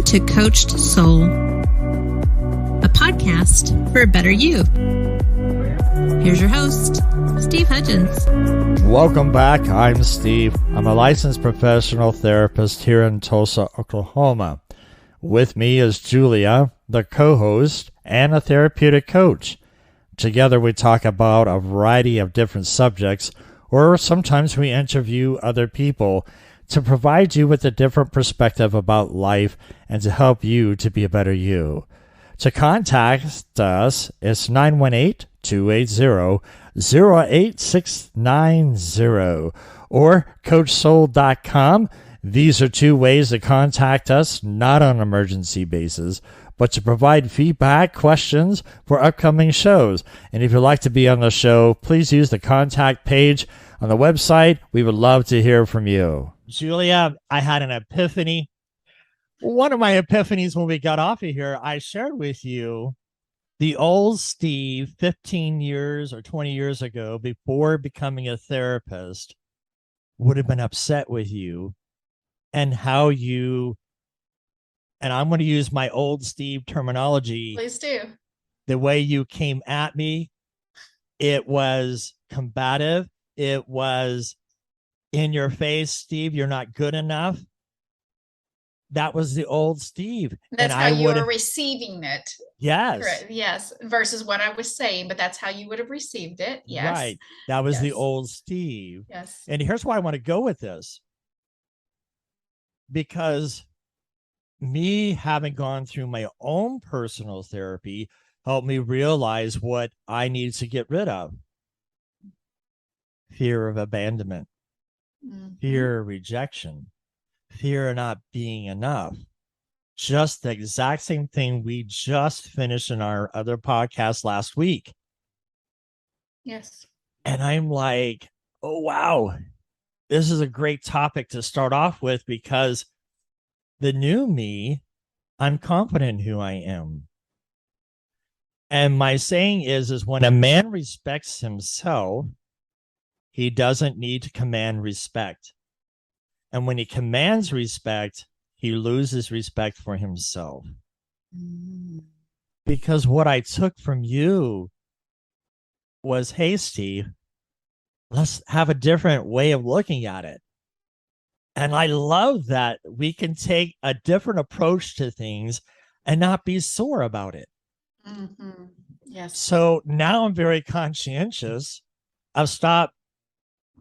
to Coached Soul, a podcast for a better you. Here's your host, Steve Hudgens. Welcome back. I'm Steve. I'm a licensed professional therapist here in Tulsa, Oklahoma. With me is Julia, the co-host and a therapeutic coach. Together we talk about a variety of different subjects, or sometimes we interview other people to provide you with a different perspective about life and to help you to be a better you. To contact us, it's 918-280-08690 or CoachSoul.com. These are two ways to contact us, not on an emergency basis, but to provide feedback, questions for upcoming shows. And if you'd like to be on the show, please use the contact page on the website. We would love to hear from you. Julia, I had an epiphany. One of my epiphanies when we got off of here, I shared with you the old Steve 15 years or 20 years ago, before becoming a therapist, would have been upset with you and how you, and I'm going to use my old Steve terminology. Please do. The way you came at me, it was combative. It was in your face, Steve, you're not good enough. That was the old Steve. That's how you were receiving it. Yes. Correct. Yes. Versus what I was saying, but that's how you would have received it. Yes. Right. That was yes. the old Steve. Yes. And here's why I want to go with this. Because me having gone through my own personal therapy helped me realize what I needed to get rid of. Fear of abandonment, fear of rejection, fear of not being enough. Just the exact same thing we just finished in our other podcast last week. Yes. And I'm like, oh, wow, this is a great topic to start off with, because the new me, I'm confident in who I am. And my saying is when a man respects himself, he doesn't need to command respect. And when he commands respect, he loses respect for himself. Because what I took from you was, hey, Steve, let's have a different way of looking at it. And I love that we can take a different approach to things and not be sore about it. Mm-hmm. Yes. So now I'm very conscientious. I've stopped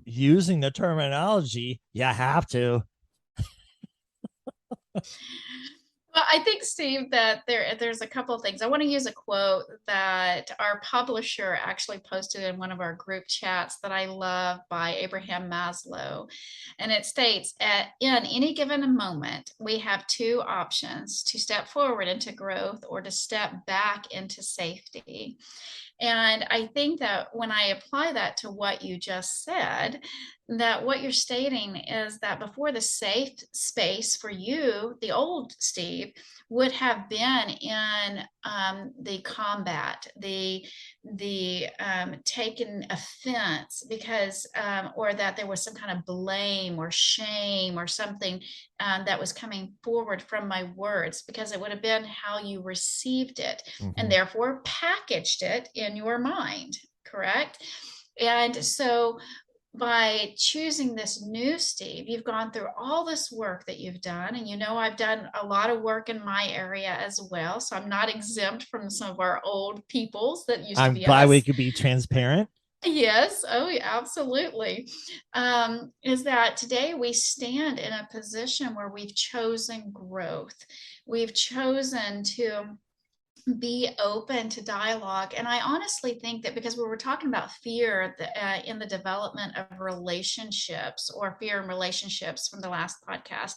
using the terminology, you have to. Well, I think, Steve, that there's a couple of things. I want to use a quote that our publisher actually posted in one of our group chats that I love, by Abraham Maslow. And it states, in any given moment, we have two options: to step forward into growth or to step back into safety. And I think that when I apply that to what you just said, that what you're stating is that before, the safe space for you, the old Steve, would have been in the combat, the taking offense because, or that there was some kind of blame or shame or something that was coming forward from my words, because it would have been how you received it and therefore packaged it in your mind, correct? And so by choosing this new Steve, you've gone through all this work that you've done. And I've done a lot of work in my area as well. So I'm not exempt from some of our old peoples that used to be us. I'm glad we could be transparent. Yes. Oh, yeah, absolutely. Is that today we stand in a position where we've chosen growth. We've chosen to be open to dialogue. And I honestly think that because we were talking about fear in the development of relationships, or fear in relationships from the last podcast,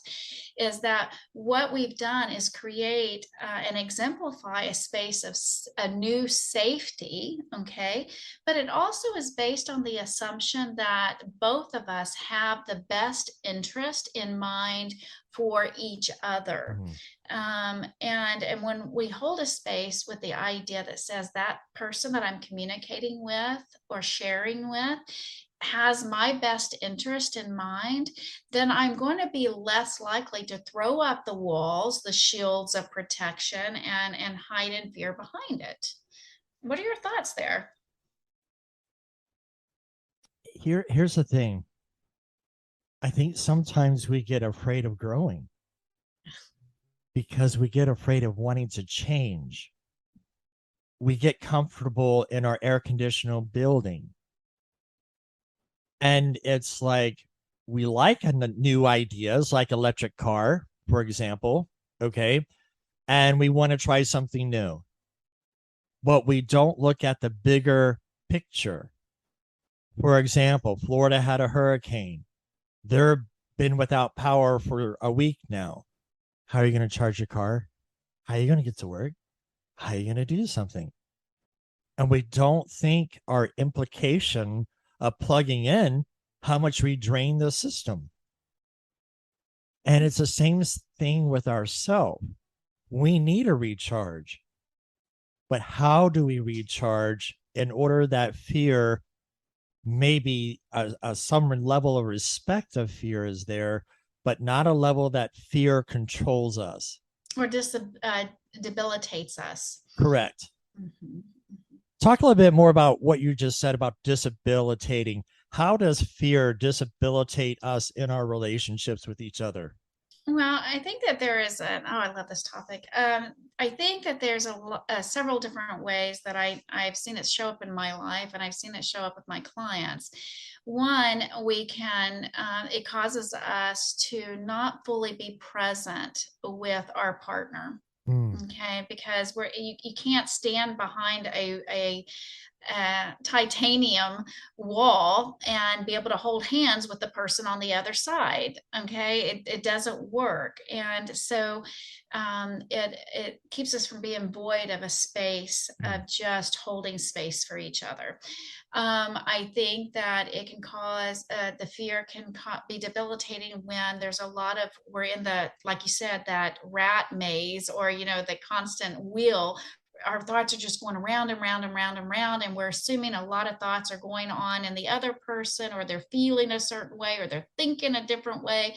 is that what we've done is create and exemplify a space of a new safety. Okay. But it also is based on the assumption that both of us have the best interest in mind for each other. And when we hold a space with the idea that says that person that I'm communicating with or sharing with has my best interest in mind, then I'm going to be less likely to throw up the walls, the shields of protection, and hide in fear behind it. What are your thoughts there? Here's the thing. I think sometimes we get afraid of growing because we get afraid of wanting to change. We get comfortable in our air conditioned building. And it's like we like new ideas like electric car, for example. Okay. And we want to try something new. But we don't look at the bigger picture. For example, Florida had a hurricane. They've been without power for a week now. How are you going to charge your car? How are you going to get to work? How are you going to do something? And we don't think our implication of plugging in how much we drain the system. And it's the same thing with ourselves. We need a recharge. But how do we recharge in order that fear, maybe some level of respect of fear is there, but not a level that fear controls us? Or just debilitates us. Correct. Mm-hmm. Talk a little bit more about what you just said about disabilitating. How does fear disabilitate us in our relationships with each other? Well, I think that there is I love this topic. I think that there's several different ways that I've seen it show up in my life, and I've seen it show up with my clients. One, it causes us to not fully be present with our partner. Okay, because you can't stand behind a titanium wall and be able to hold hands with the person on the other side. Okay, it doesn't work. And so it keeps us from being void of a space of just holding space for each other. I think that it can cause the fear can be debilitating when there's we're in the, like you said, that rat maze, or the constant wheel. Our thoughts are just going around and round and round and round, and we're assuming a lot of thoughts are going on in the other person, or they're feeling a certain way, or they're thinking a different way.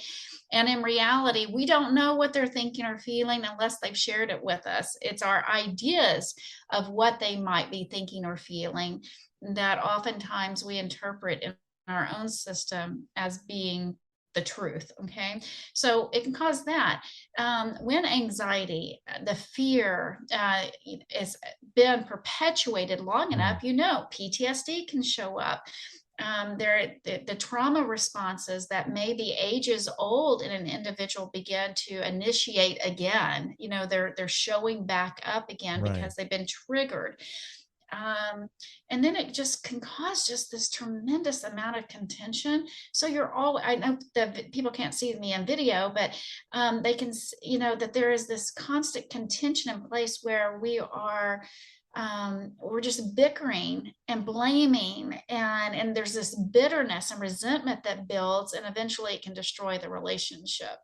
And in reality, we don't know what they're thinking or feeling unless they've shared it with us. It's our ideas of what they might be thinking or feeling that oftentimes we interpret in our own system as being the truth. Okay, so it can cause that. When anxiety, the fear has been perpetuated long enough, PTSD can show up. The trauma responses that may be ages old in an individual begin to initiate again. They're showing back up again, right, because they've been triggered. And then it just can cause just this tremendous amount of contention. So I know that people can't see me in video, but they can, that there is this constant contention in place where we're just bickering and blaming, and there's this bitterness and resentment that builds, and eventually it can destroy the relationship.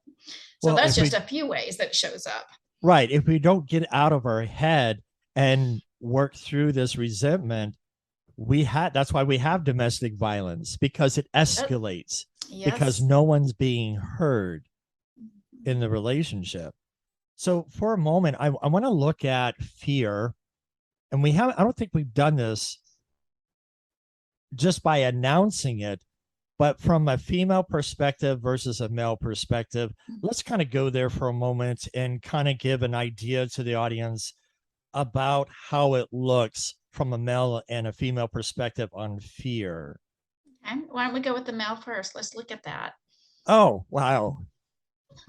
So that's just a few ways that it shows up. Right. If we don't get out of our head and work through this resentment, that's why we have domestic violence, because it escalates. Yes. Because no one's being heard in the relationship. So for a moment, I want to look at fear, and I don't think we've done this just by announcing it, but from a female perspective versus a male perspective. Let's kind of go there for a moment and kind of give an idea to the audience about how it looks from a male and a female perspective on fear. Okay. Why don't we go with the male first? Let's look at that. Oh, wow.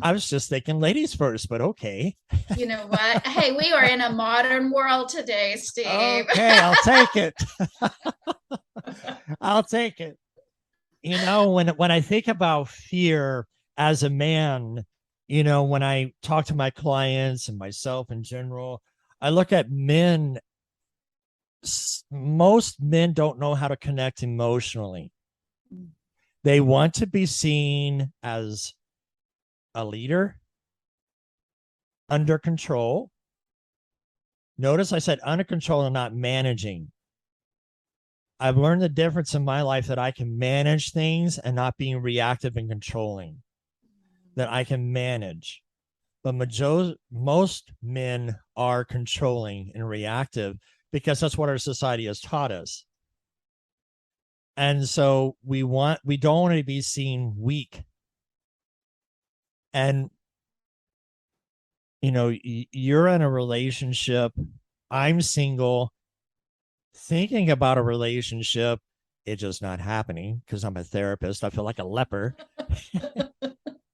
I was just thinking ladies first, but okay. You know what? Hey, we are in a modern world today, Steve. Okay, I'll take it. I'll take it. When I think about fear as a man, when I talk to my clients and myself in general, I look at men. Most men don't know how to connect emotionally. They want to be seen as a leader, under control. Notice I said under control and not managing. I've learned the difference in my life that I can manage things and not being reactive and controlling, that I can manage. But most men are controlling and reactive because that's what our society has taught us. And so we don't want to be seen weak. And, you know, you're in a relationship, I'm single, thinking about a relationship, it's just not happening because I'm a therapist. I feel like a leper.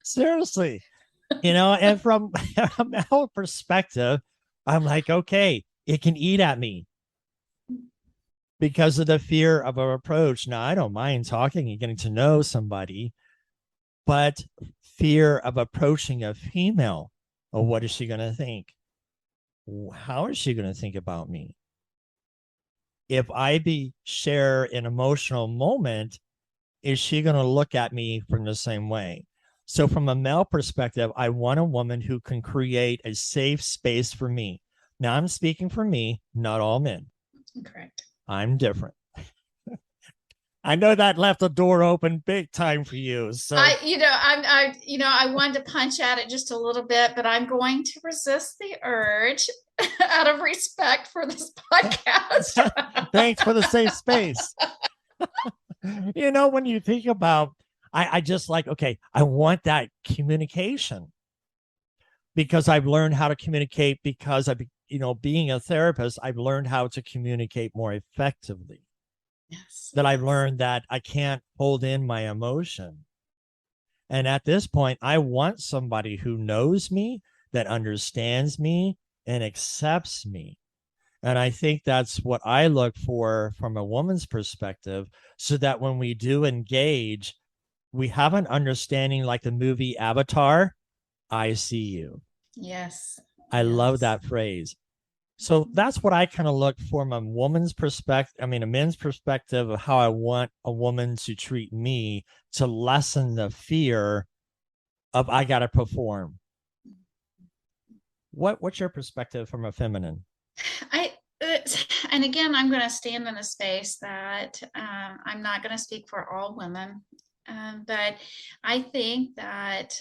Seriously, you know, and from a male perspective, I'm like, okay, it can eat at me because of the fear of an approach. Now, I don't mind talking and getting to know somebody, but fear of approaching a female. Oh, what is she going to think? How is she going to think about me? If I share an emotional moment, is she going to look at me from the same way? So from a male perspective, I want a woman who can create a safe space for me. Now I'm speaking for me, not all men. Correct. I'm different. I know that left the door open big time for you. So I wanted to punch at it just a little bit, but I'm going to resist the urge out of respect for this podcast. Thanks for the safe space. You know, when you think about, I just like, okay, I want that communication because I've learned how to communicate because being a therapist, I've learned how to communicate more effectively. Yes. That I've learned that I can't hold in my emotion. And at this point, I want somebody who knows me, that understands me and accepts me. And I think that's what I look for from a woman's perspective, so that when we do engage, we have an understanding like the movie Avatar, I see you. Yes. I love that phrase. So that's what I kind of look from a woman's perspective. I mean, a man's perspective of how I want a woman to treat me to lessen the fear of I got to perform. What's your perspective from a feminine? And again, I'm going to stand in a space that I'm not going to speak for all women. But I think that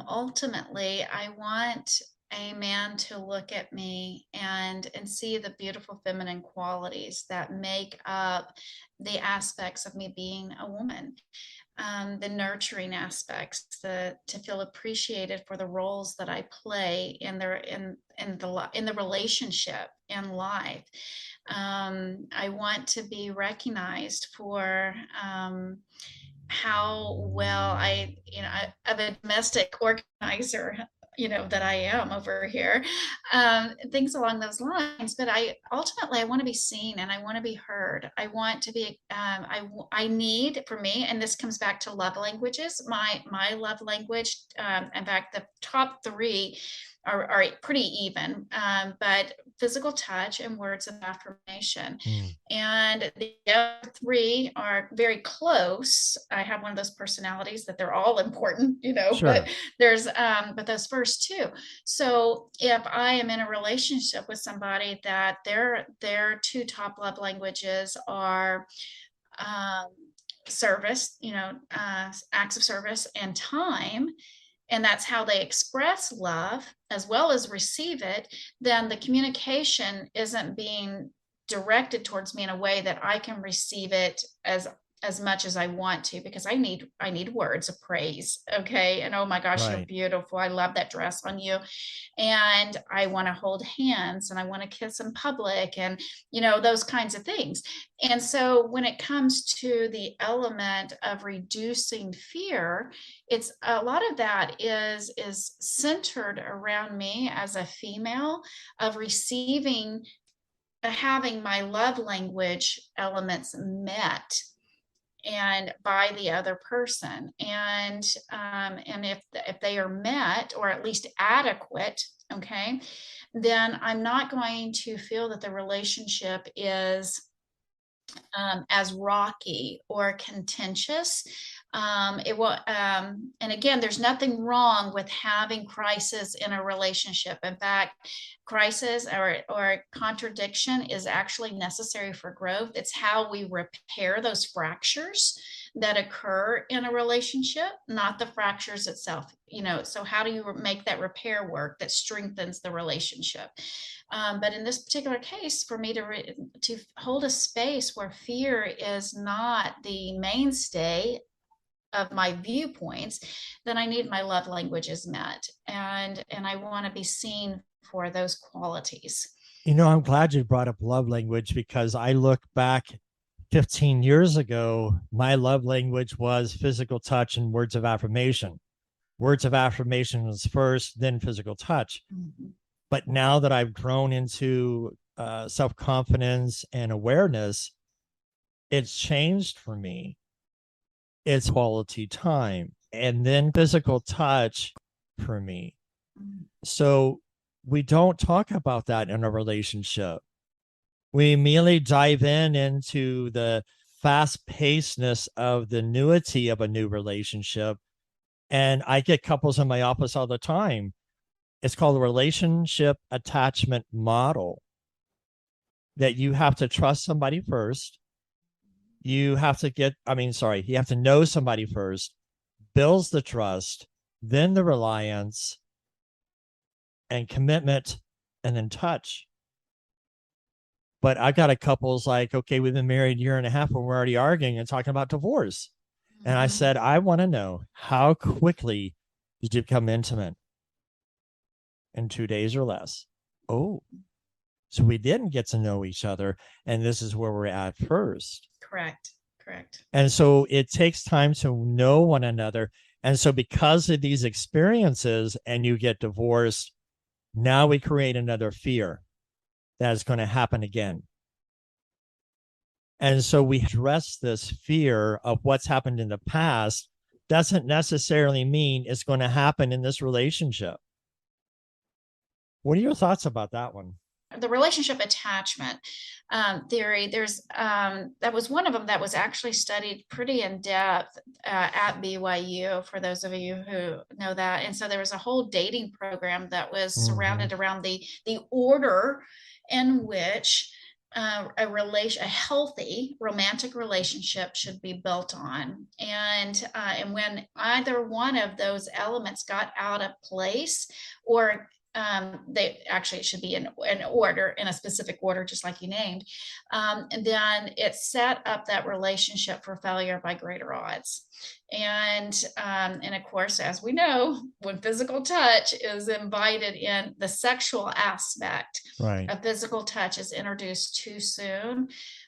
ultimately I want a man to look at me and see the beautiful feminine qualities that make up the aspects of me being a woman. The nurturing aspects, to feel appreciated for the roles that I play in the relationship in life. I want to be recognized for how well I'm a domestic organizer, that I am over here, things along those lines. But I want to be seen and I want to be heard. I want to be, I need, for me, and this comes back to love languages, my love language. In fact, the top three are pretty even, but physical touch and words of affirmation. And the other three are very close. I have one of those personalities that they're all important, sure. But those first two. So if I am in a relationship with somebody that their two top love languages are service, acts of service and time, and that's how they express love as well as receive it, then the communication isn't being directed towards me in a way that I can receive it as much as I want to, because I need words of praise. Okay. And oh my gosh, right. You're beautiful. I love that dress on you. And I want to hold hands and I want to kiss in public and, those kinds of things. And so when it comes to the element of reducing fear, it's a lot of that is centered around me as a female, of having my love language elements met and by the other person, and if they are met or at least adequate, okay, then I'm not going to feel that the relationship is as rocky or contentious. And again, there's nothing wrong with having crisis in a relationship. In fact, crisis or contradiction is actually necessary for growth. It's how we repair those fractures that occur in a relationship, not the fractures itself. So how do you make that repair work that strengthens the relationship? But in this particular case, for me to hold a space where fear is not the mainstay of my viewpoints, then I need my love languages met, and I want to be seen for those qualities. I'm glad you brought up love language, because I look back 15 years ago, my love language was physical touch and words of affirmation. Words of affirmation was first, then physical touch. Mm-hmm. But now that I've grown into self-confidence and awareness, it's changed for me. It's quality time, and then physical touch for me. So we don't talk about that in a relationship. We immediately dive into the fast-pacedness of the newity of a new relationship. And I get couples in my office all the time. It's called the relationship attachment model, that you have to trust somebody first. You have to you have to know somebody first, builds the trust, then the reliance and commitment, and then touch. But I got a couple's like, okay, we've been married a year and a half and we're already arguing and talking about divorce. Mm-hmm. And I said, I want to know, how quickly did you become intimate? In 2 days or less. Oh, so we didn't get to know each other. And this is where we're at first. Correct. And so it takes time to know one another. And so because of these experiences, and you get divorced, now we create another fear that is going to happen again. And so we address this fear of what's happened in the past. Doesn't necessarily mean it's going to happen in this relationship. What are your thoughts about that one? The relationship attachment theory, that was one of them that was actually studied pretty in depth at BYU, for those of you who know that. And so there was a whole dating program that was surrounded around the order in which a healthy romantic relationship should be built on. And when either one of those elements got out of place, or they actually should be in order, in a specific order, just like you named, and then it set up that relationship for failure by greater odds. And of course, as we know, when physical touch is invited in, the sexual aspect of physical touch is introduced too soon,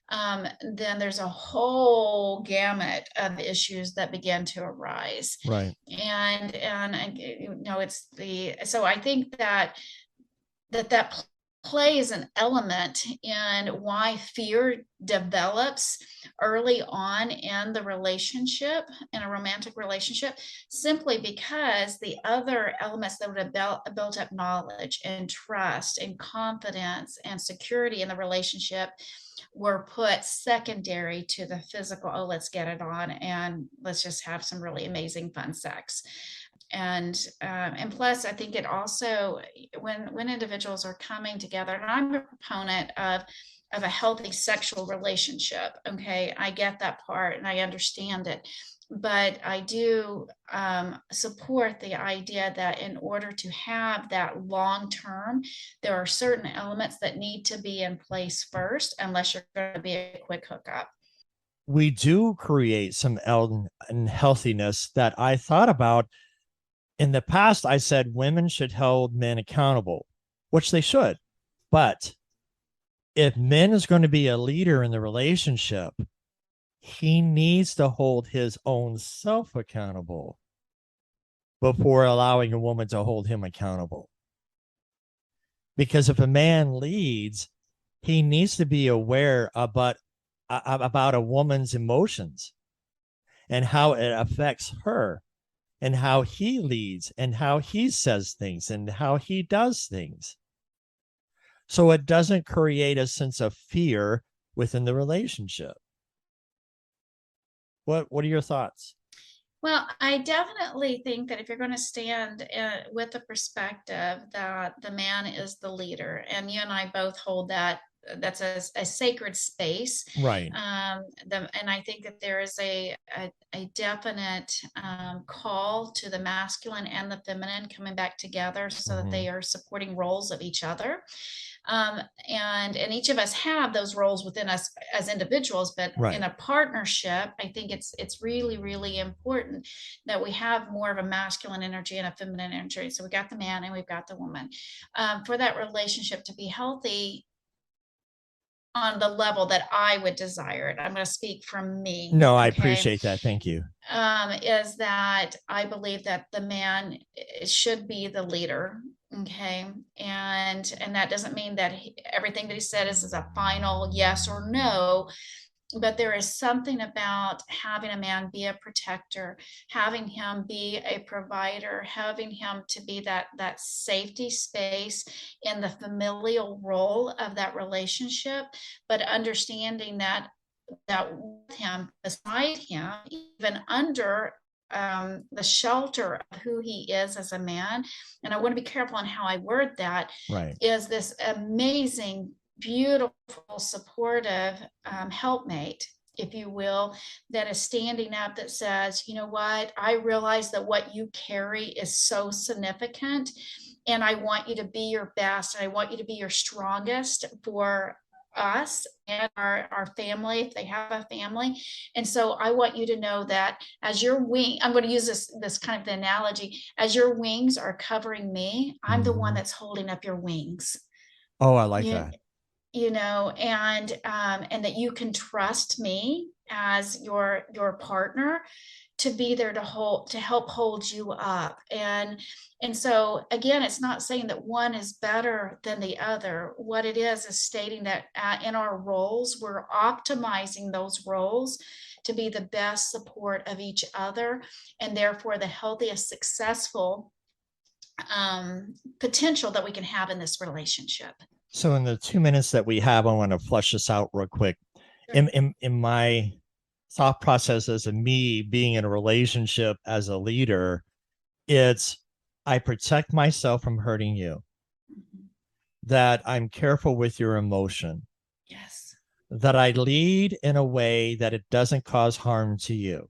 then there's a whole gamut of issues that begin to arise. Right. And so I think that plays an element in why fear develops early on in the relationship, in a romantic relationship, simply because the other elements that would have built up knowledge and trust and confidence and security in the relationship were put secondary to the physical. Oh, let's get it on and let's just have some really amazing fun sex. And plus, I think it also, when individuals are coming together, and I'm a proponent of a healthy sexual relationship. Okay, I get that part and I understand it. But I do support the idea that in order to have that long term, there are certain elements that need to be in place first, unless you're going to be a quick hookup. We do create some unhealthiness that I thought about. In the past, I said women should hold men accountable, which they should. But if men is going to be a leader in the relationship, he needs to hold his own self accountable before allowing a woman to hold him accountable. Because if a man leads, he needs to be aware about a woman's emotions and how it affects her, and how he leads and how he says things and how he does things. So it doesn't create a sense of fear within the relationship. What are your thoughts? Well, I definitely think that if you're going to stand with the perspective that the man is the leader, and you and I both hold that that's a sacred space, Right. and I think that there is a definite call to the masculine and the feminine coming back together so that they are supporting roles of each other. And each of us have those roles within us as individuals, but in a partnership, I think it's really, really important that we have more of a masculine energy and a feminine energy. So we got the man and we've got the woman, for that relationship to be healthy on the level that I would desire it. I'm going to speak from me. No, I appreciate that. Thank you. Is that I believe that the man should be the leader. Okay. And that doesn't mean that everything that he said is a final yes or no, but there is something about having a man be a protector, having him be a provider, having him to be that safety space in the familial role of that relationship, but understanding that with him, beside him, even under the shelter of who he is as a man. And I want to be careful on how I word that. Is this amazing, beautiful, supportive helpmate, if you will, that is standing up, that says, you know what, I realize that what you carry is so significant, and I want you to be your best, and I want you to be your strongest for us and our family, if they have a family. And so I want you to know that as your wing, I'm going to use this kind of analogy, as your wings are covering me, I'm the one that's holding up your wings. Oh, I like that. You know, and that you can trust me as your partner to be there to help hold you up. And so again, it's not saying that one is better than the other. What it is stating that in our roles, we're optimizing those roles to be the best support of each other, and therefore the healthiest, successful potential that we can have in this relationship. So in the 2 minutes that we have, I want to flush this out real quick. Sure. In my thought process as me being in a relationship as a leader, it's I protect myself from hurting you, that I'm careful with your emotion, yes, that I lead in a way that it doesn't cause harm to you.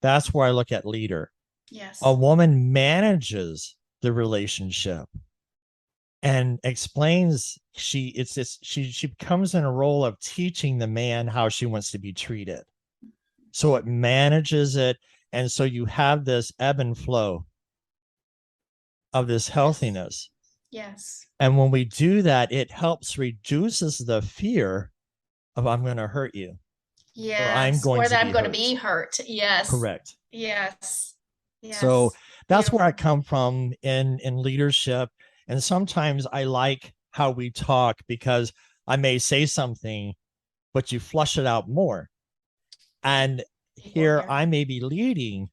That's where I look at leader. Yes. A woman manages the relationship and explains she becomes in a role of teaching the man how she wants to be treated. So it manages it. And so you have this ebb and flow of this healthiness. Yes. And when we do that, it reduces the fear of I'm going to hurt you. Yes. Or I'm going to be hurt. Yes. Correct. Yes. Yes. So that's where I come from in leadership. And sometimes I like how we talk, because I may say something, but you flush it out more. And here I may be leading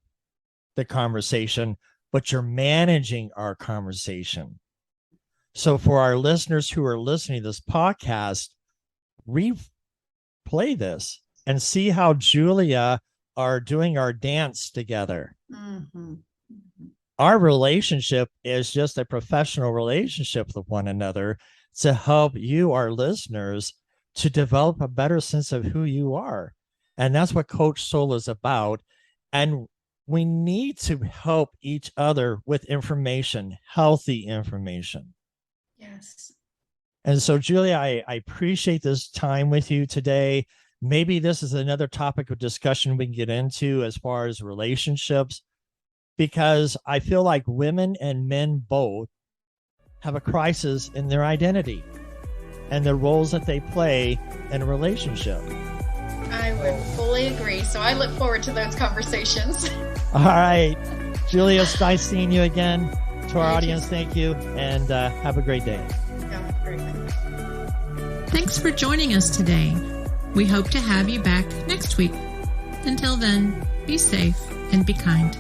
the conversation, but you're managing our conversation. So for our listeners who are listening to this podcast, replay this and see how Julia are doing our dance together. Mm-hmm. Our relationship is just a professional relationship with one another to help you, our listeners, to develop a better sense of who you are. And that's what Coach Soul is about. And we need to help each other with information, healthy information. Yes. And so, Julia, I appreciate this time with you today. Maybe this is another topic of discussion we can get into as far as relationships, because I feel like women and men both have a crisis in their identity and the roles that they play in a relationship. I would fully agree. So I look forward to those conversations. All right. Julia, it's nice seeing you again. To our audience, thank you, and have a great day. Have a great day. Thanks for joining us today. We hope to have you back next week. Until then, be safe and be kind.